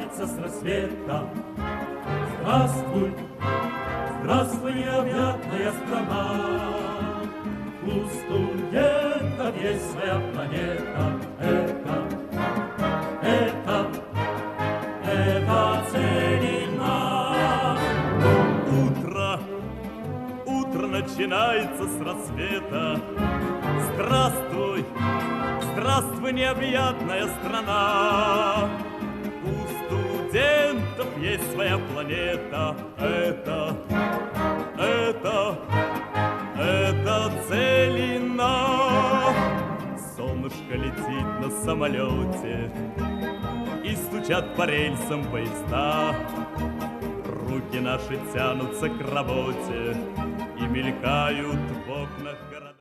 начинается с рассвета. Здравствуй, здравствуй, необъятная страна. У студентов есть своя планета. Это целина. Утро начинается с рассвета. Здравствуй, здравствуй, необъятная страна. У студентов есть своя планета. Это целина. Солнышко летит на самолете, и стучат по рельсам поезда. Руки наши тянутся к работе и мелькают в окнах города.